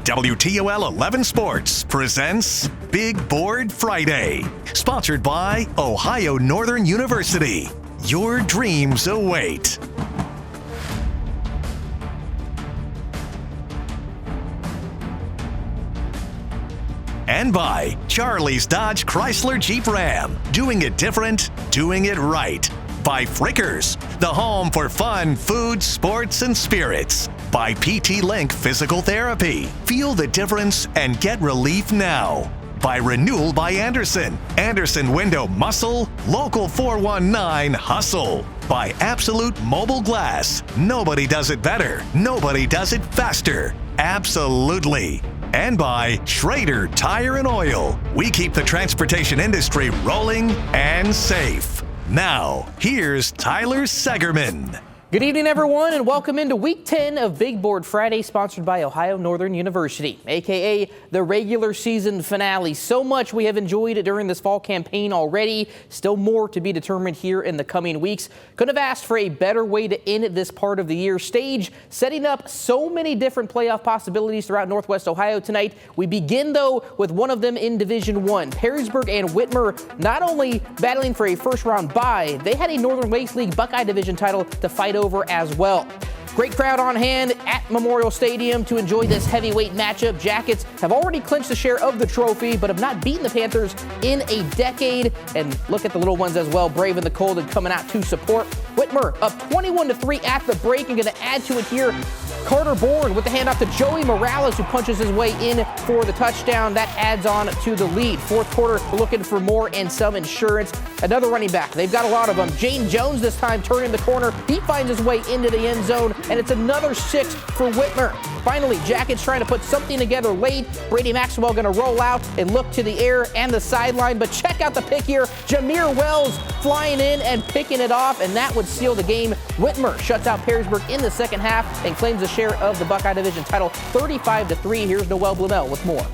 WTOL 11 Sports presents Big Board Friday, sponsored by Ohio Northern University. Your dreams await. And by Charlie's Dodge Chrysler Jeep Ram. Doing it different, doing it right. By Frickers, the home for fun, food, sports, and spirits. By PT Link Physical Therapy. Feel the difference and get relief now. By Renewal by Anderson. Anderson Window Muscle. Local 419 Hustle. By Absolute Mobile Glass. Nobody does it better. Nobody does it faster. Absolutely. And by Schrader Tire and Oil. We keep the transportation industry rolling and safe. Now, here's Tyler Segerman. Good evening, everyone, and welcome into Week 10 of Big Board Friday, sponsored by Ohio Northern University, a.k.a. the regular season finale. So much we have enjoyed during this fall campaign already. Still more to be determined here in the coming weeks. Couldn't have asked for a better way to end this part of the year stage, setting up so many different playoff possibilities throughout Northwest Ohio tonight. We begin, though, with one of them in Division I. Perrysburg and Whitmer not only battling for a first-round bye, they had a Northern Lakes League Buckeye Division title to fight over as well. Great crowd on hand at Memorial Stadium to enjoy this heavyweight matchup. Jackets have already clinched a share of the trophy, but have not beaten the Panthers in a decade. And look at the little ones as well, braving the cold and coming out to support. Whitmer up 21-3 at the break, and going to add to it here. Carter Bourne with the handoff to Joey Morales, who punches his way in for the touchdown. That adds on to the lead. Fourth quarter, looking for more and some insurance. Another running back. They've got a lot of them. Jane Jones this time turning the corner. He finds his way into the end zone, and it's another 6 for Whitmer. Finally, Jackets trying to put something together late. Brady Maxwell going to roll out and look to the air and the sideline. But check out the pick here. Jameer Wells flying in and picking it off, and that would seal the game. Whitmer shuts out Perrysburg in the second half and claims a share of the Buckeye Division title 35-3. Here's Noel Blumel with more.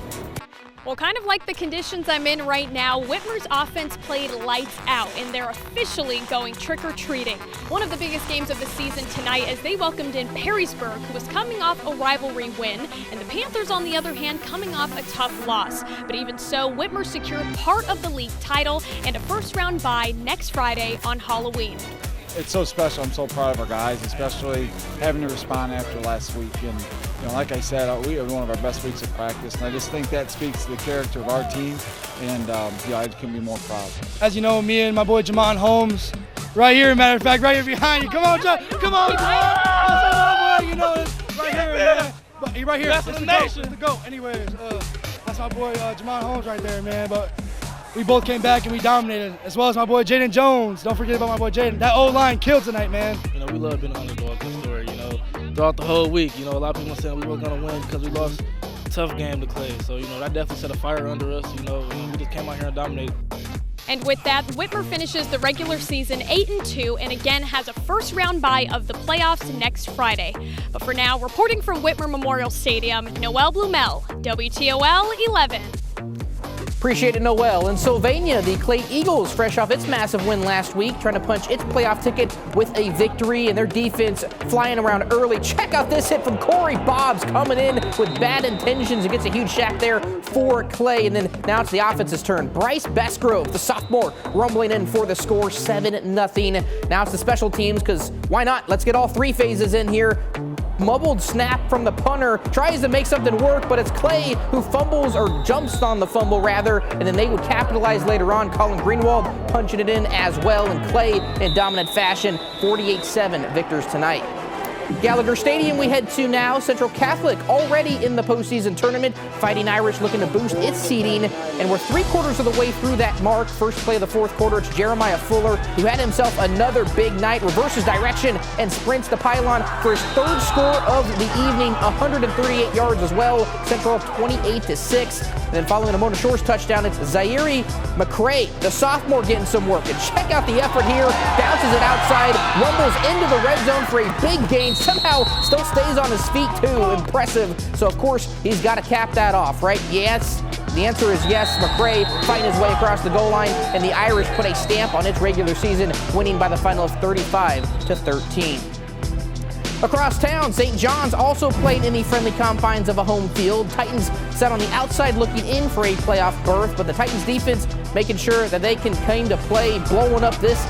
Well, kind of like the conditions I'm in right now, Whitmer's offense played lights out, and they're officially going trick-or-treating. One of the biggest games of the season tonight as they welcomed in Perrysburg, who was coming off a rivalry win, and the Panthers, on the other hand, coming off a tough loss. But even so, Whitmer secured part of the league title and a first-round bye next Friday on Halloween. It's so special. I'm so proud of our guys, especially having to respond after last week. And like I said, we had one of our best weeks of practice, and I just think that speaks to the character of our team. And I couldn't be more proud. As you know, me and my boy Jamon Holmes, right here. Matter of fact, right here behind you. Come on, John. Come on, John. You know, right here, man. He right here. That's the nation. The GOAT. Anyways, that's my boy Jamon Holmes right there, man. But we both came back and we dominated, as well as my boy Jaden Jones. Don't forget about my boy Jaden. That O-line killed tonight, man. We love being an underdog in the story, throughout the whole week. A lot of people saying we weren't going to win because we lost a tough game to Clay. So, that definitely set a fire under us, and we just came out here and dominated. And with that, Whitmer finishes the regular season 8-2 and again has a first-round bye of the playoffs next Friday. But for now, reporting from Whitmer Memorial Stadium, Noel Blumel, WTOL 11. Appreciate it, Noel. In Sylvania, the Clay Eagles, fresh off its massive win last week, trying to punch its playoff ticket with a victory, and their defense flying around early. Check out this hit from Corey Bobbs coming in with bad intentions and gets a huge sack there for Clay. And then now it's the offense's turn. Bryce Bestgrove, the sophomore, rumbling in for the score, 7-0. Now it's the special teams, because why not? Let's get all three phases in here. Mumbled snap from the punter, tries to make something work, but it's Clay who fumbles, or jumps on the fumble rather, and then they would capitalize later on. Colin Greenwald punching it in as well, and Clay in dominant fashion, 48-7 victors tonight. Gallagher Stadium we head to now. Central Catholic already in the postseason tournament. Fighting Irish looking to boost its seeding. And we're 3/4 of the way through that mark. First play of the fourth quarter, it's Jeremiah Fuller, who had himself another big night, reverses direction and sprints the pylon for his third score of the evening, 138 yards as well. Central 28-6. And then following a Mona Shores touchdown, it's Zaire McCray, the sophomore, getting some work. And check out the effort here. Bounces it outside, rumbles into the red zone for a big gain. Somehow still stays on his feet too. Impressive. So of course he's got to cap that off, right? Yes. The answer is yes. McCray fighting his way across the goal line, and the Irish put a stamp on its regular season, winning by the final of 35-13. Across town, St. John's also played in the friendly confines of a home field. Titans sat on the outside looking in for a playoff berth, but the Titans defense making sure that they can come to play, blowing up this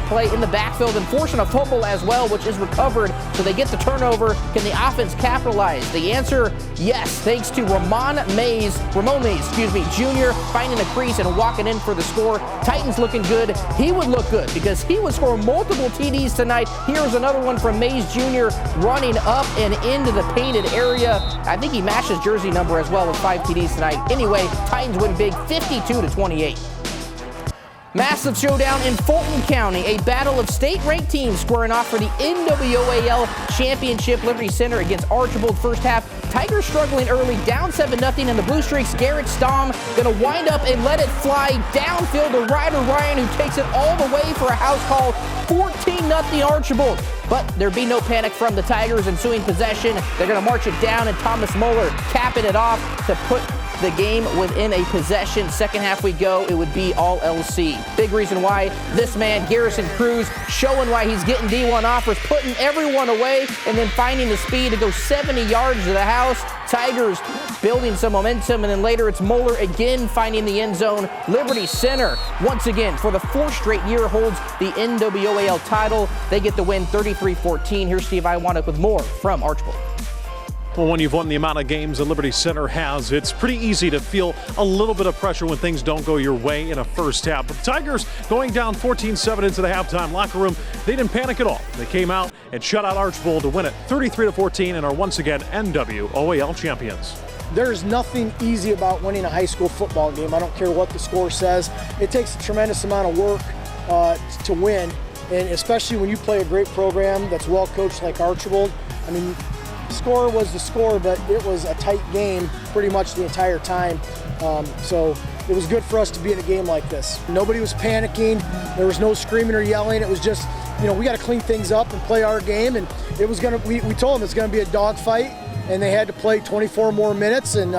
play in the backfield and forcing a fumble as well, which is recovered, so they get the turnover. Can the offense capitalize? The answer, yes, thanks to Ramon Mays, Jr. finding a crease and walking in for the score. Titans looking good. He would look good because he would score multiple TDs tonight. Here's another one from Mays Jr. running up and into the painted area. I think he matched his jersey number as well with 5 TDs tonight. Anyway, Titans win big 52-28. Massive showdown in Fulton County, a battle of state-ranked teams squaring off for the NWOAL Championship. Liberty Center against Archibald. First half, Tigers struggling early, down 7-0, and the Blue Streaks' Garrett Stamm going to wind up and let it fly downfield to Ryder Ryan, who takes it all the way for a house call, 14-0 Archibald. But there'd be no panic from the Tigers. Ensuing possession, they're going to march it down, and Thomas Moeller capping it off to put the game within a possession. Second half we go, it would be all LC. Big reason why this man, Garrison Cruz, showing why he's getting D1 offers, putting everyone away, and then finding the speed to go 70 yards to the house. Tigers building some momentum, and then later it's Moeller again finding the end zone. Liberty Center, once again, for the 4th straight year, holds the NWOAL title. They get the win 33-14. Here's Steve Iwanek with more from Archibald. Well, when you've won the amount of games that Liberty Center has, it's pretty easy to feel a little bit of pressure when things don't go your way in a first half. But the Tigers going down 14-7 into the halftime locker room, they didn't panic at all. They came out and shut out Archibald to win it 33-14 and are once again NWOAL champions. There's nothing easy about winning a high school football game. I don't care what the score says. It takes a tremendous amount of work to win, and especially when you play a great program that's well coached like Archibald. I mean, score was the score, but it was a tight game pretty much the entire time. So it was good for us to be in a game like this. Nobody was panicking. There was no screaming or yelling. It was just, we got to clean things up and play our game. And it was going to, we told them it's going to be a dogfight, and they had to play 24 more minutes and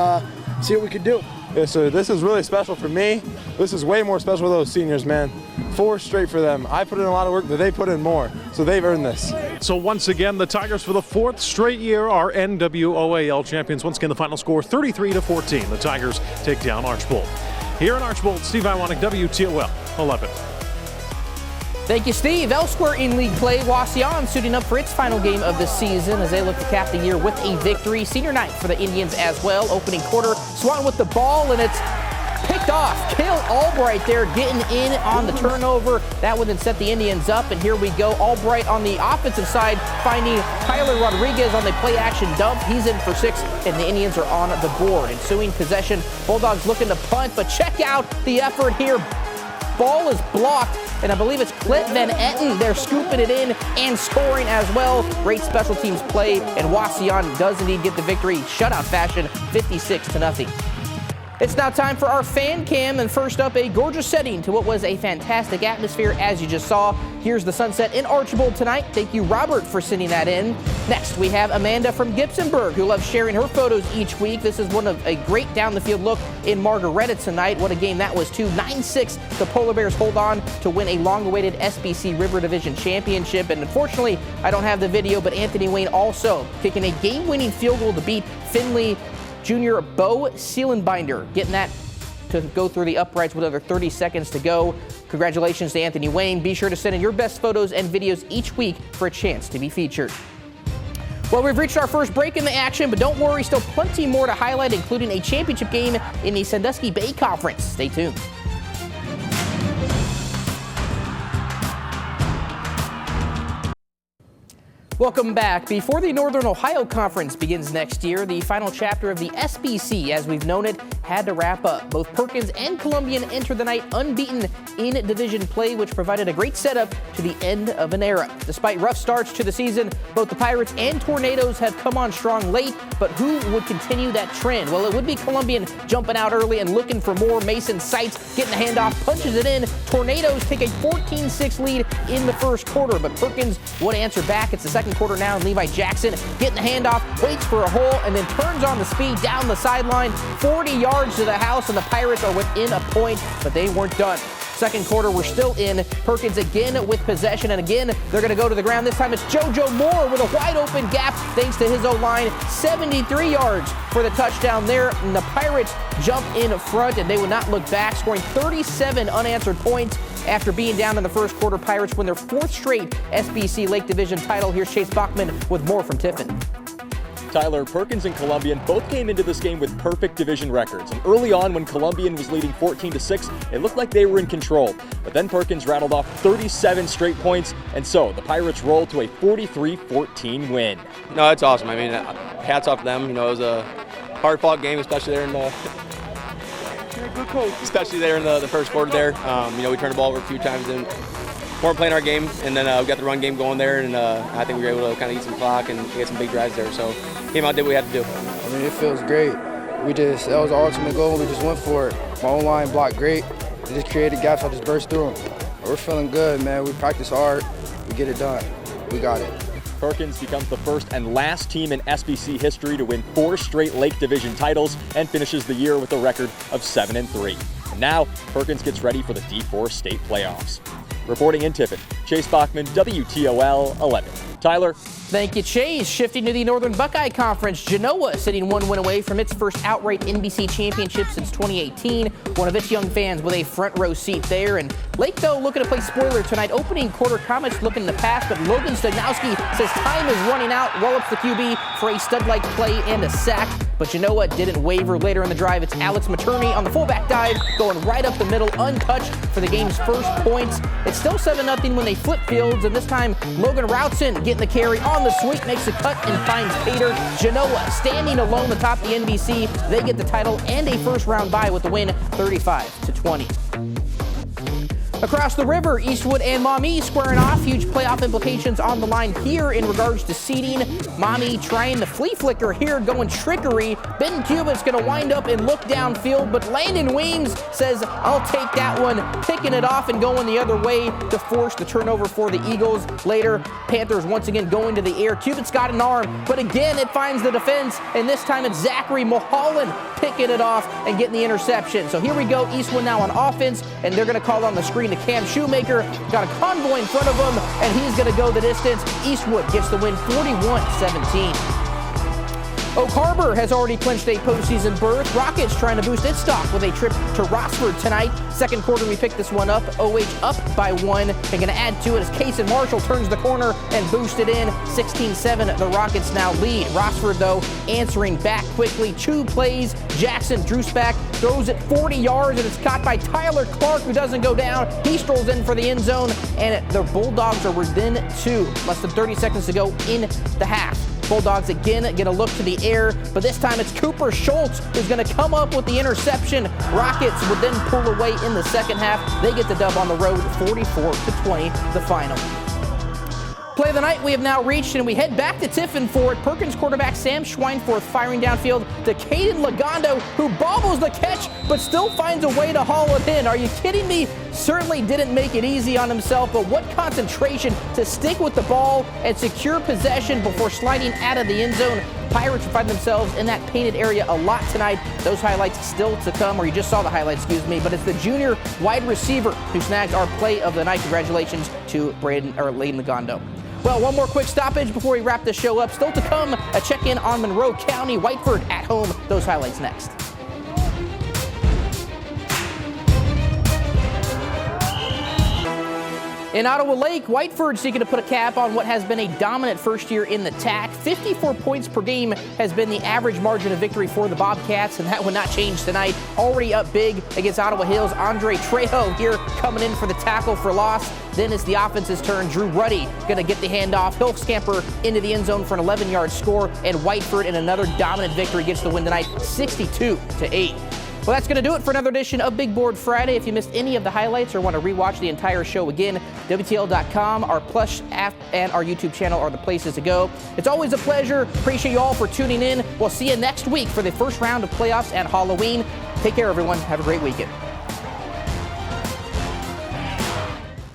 see what we could do. Yeah, so this is really special for me. This is way more special for those seniors, man. 4 straight for them. I put in a lot of work, but they put in more. So they've earned this. So once again, the Tigers for the 4th straight year are NWOAL champions. Once again, the final score 33-14. The Tigers take down Archibald. Here in Archibald, Steve Iwanek, WTOL 11. Thank you, Steve. Elsewhere in league play, Wauseon suiting up for its final game of the season as they look to cap the year with a victory. Senior night for the Indians as well. Opening quarter, Swan with the ball, and it's picked off. Cale Albright there getting in on the turnover. That would then set the Indians up, and here we go. Albright on the offensive side finding Tyler Rodriguez on the play-action dump. He's in for 6, and the Indians are on the board. Ensuing possession, Bulldogs looking to punt, but check out the effort here. Ball is blocked, and I believe it's Clint Van Etten. They're scooping it in and scoring as well. Great special teams play, and Wauseon does indeed get the victory. Shutout fashion, 56-0. It's now time for our fan cam, and first up, a gorgeous setting to what was a fantastic atmosphere, as you just saw. Here's the sunset in Archibald tonight. Thank you, Robert, for sending that in. Next, we have Amanda from Gibsonburg, who loves sharing her photos each week. This is one of a great down-the-field look in Margaretta tonight. What a game that was, too. 9-6, the Polar Bears hold on to win a long-awaited SBC River Division Championship. And unfortunately, I don't have the video, but Anthony Wayne also kicking a game-winning field goal to beat Findlay Junior Bo Seelenbinder, getting that to go through the uprights with another 30 seconds to go. Congratulations to Anthony Wayne. Be sure to send in your best photos and videos each week for a chance to be featured. Well, we've reached our first break in the action, but don't worry, still plenty more to highlight, including a championship game in the Sandusky Bay Conference. Stay tuned. Welcome back. Before the Northern Ohio Conference begins next year, the final chapter of the SBC, as we've known it, had to wrap up. Both Perkins and Columbian entered the night unbeaten in division play, which provided a great setup to the end of an era. Despite rough starts to the season, both the Pirates and Tornadoes have come on strong late, but who would continue that trend? Well, it would be Columbian jumping out early and looking for more. Mason Seitz getting the handoff, punches it in. Tornadoes take a 14-6 lead in the first quarter, but Perkins would answer back. It's the second quarter now, and Levi Jackson getting the handoff, waits for a hole, and then turns on the speed down the sideline, 40 yards to the house, and the Pirates are within a point, but they weren't done. Second quarter, we're still in. Perkins again with possession, and again, they're going to go to the ground. This time it's JoJo Moore with a wide open gap thanks to his O-line. 73 yards for the touchdown there. And the Pirates jump in front, and they would not look back, scoring 37 unanswered points. After being down in the first quarter, Pirates win their 4th straight SBC Lake Division title. Here's Chase Bachman with more from Tiffin. Tyler, Perkins and Columbian both came into this game with perfect division records. And early on, when Columbian was leading 14-6, it looked like they were in control. But then Perkins rattled off 37 straight points, and so the Pirates rolled to a 43-14 win. No, it's awesome. I mean, hats off to them. You know, it was a hard-fought game, especially there in the first quarter there. You know, we turned the ball over a few times and weren't playing our game, and then we got the run game going there, and I think we were able to kind of eat some clock and get some big drives there. So came out, did what we had to do. I mean, it feels great. That was our ultimate goal. We just went for it. My O-line blocked great. We just created gaps. I just burst through them. We're feeling good, man. We practice hard. We get it done. We got it. Perkins becomes the first and last team in SBC history to win 4 straight Lake Division titles and finishes the year with a record of 7-3. And now, Perkins gets ready for the D4 state playoffs. Reporting in Tiffin, Chase Bachman, WTOL 11. Tyler. Thank you, Chase. Shifting to the Northern Buckeye Conference, Genoa sitting 1 win away from its first outright NBC championship since 2018. One of its young fans with a front row seat there. And Lake, though, looking to play spoiler tonight. Opening quarter comments looking to pass, but Logan Stognowski says time is running out. Wallops the QB for a stud-like play and a sack. But Genoa didn't waver. Later in the drive, it's Alex Materney on the fullback dive, going right up the middle, untouched for the game's first points. It's still 7-0 when they flip fields, and this time Logan Routson getting the carry on the sweep, makes a cut and finds Pater. Genoa standing alone atop the NBC. They get the title and a first-round bye with the win, 35-20. Across the river, Eastwood and Maumee squaring off. Huge playoff implications on the line here in regards to seeding. Maumee trying the flea flicker here, going trickery. Ben Cubit's going to wind up and look downfield, but Landon Weems says, I'll take that one, picking it off and going the other way to force the turnover for the Eagles. Later, Panthers once again going to the air. Cubit's got an arm, but again it finds the defense, and this time it's Zachary Mulholland picking it off and getting the interception. So here we go, Eastwood now on offense, and they're going to call on the screen to Cam Shoemaker. Got a convoy in front of him, and he's going to go the distance. Eastwood gets the win, 41-17. Oak Harbor has already clinched a postseason berth. Rockets trying to boost its stock with a trip to Rossford tonight. Second quarter, we picked this one up. OH up by 1. They're going to add to it as Kaysen Marshall turns the corner and boost it in. 16-7, the Rockets now lead. Rossford, though, answering back quickly. 2 plays. Jackson Drewsback throws it 40 yards, and it's caught by Tyler Clark, who doesn't go down. He strolls in for the end zone, and the Bulldogs are within 2. Less than 30 seconds to go in the half. Bulldogs again get a look to the air, but this time it's Cooper Schultz who's going to come up with the interception. Rockets would then pull away in the second half. They get the dub on the road, 44-20, the final. Play of the night we have now reached, and we head back to Tiffin for it. Perkins quarterback Sam Schweinforth firing downfield to Caden Lagondo, who bobbles the catch but still finds a way to haul it in. Are you kidding me? Certainly didn't make it easy on himself, but what concentration to stick with the ball and secure possession before sliding out of the end zone. Pirates find themselves in that painted area a lot tonight. Those highlights still to come, or you just saw the highlights, excuse me, but it's the junior wide receiver who snags our play of the night. Congratulations to Layden Lagondo. Well, one more quick stoppage before we wrap the show up. Still to come, a check-in on Monroe County, Whiteford at home. Those highlights next. In Ottawa Lake, Whiteford seeking to put a cap on what has been a dominant first year in the TAC. 54 points per game has been the average margin of victory for the Bobcats, and that would not change tonight. Already up big against Ottawa Hills. Andre Trejo here coming in for the tackle for loss. Then it's the offense's turn. Drew Ruddy going to get the handoff. He'll scamper into the end zone for an 11-yard score, and Whiteford in another dominant victory gets the win tonight, 62-8. Well, that's going to do it for another edition of Big Board Friday. If you missed any of the highlights or want to rewatch the entire show again, WTL.com, our Plush app, and our YouTube channel are the places to go. It's always a pleasure. Appreciate you all for tuning in. We'll see you next week for the first round of playoffs at Halloween. Take care, everyone. Have a great weekend.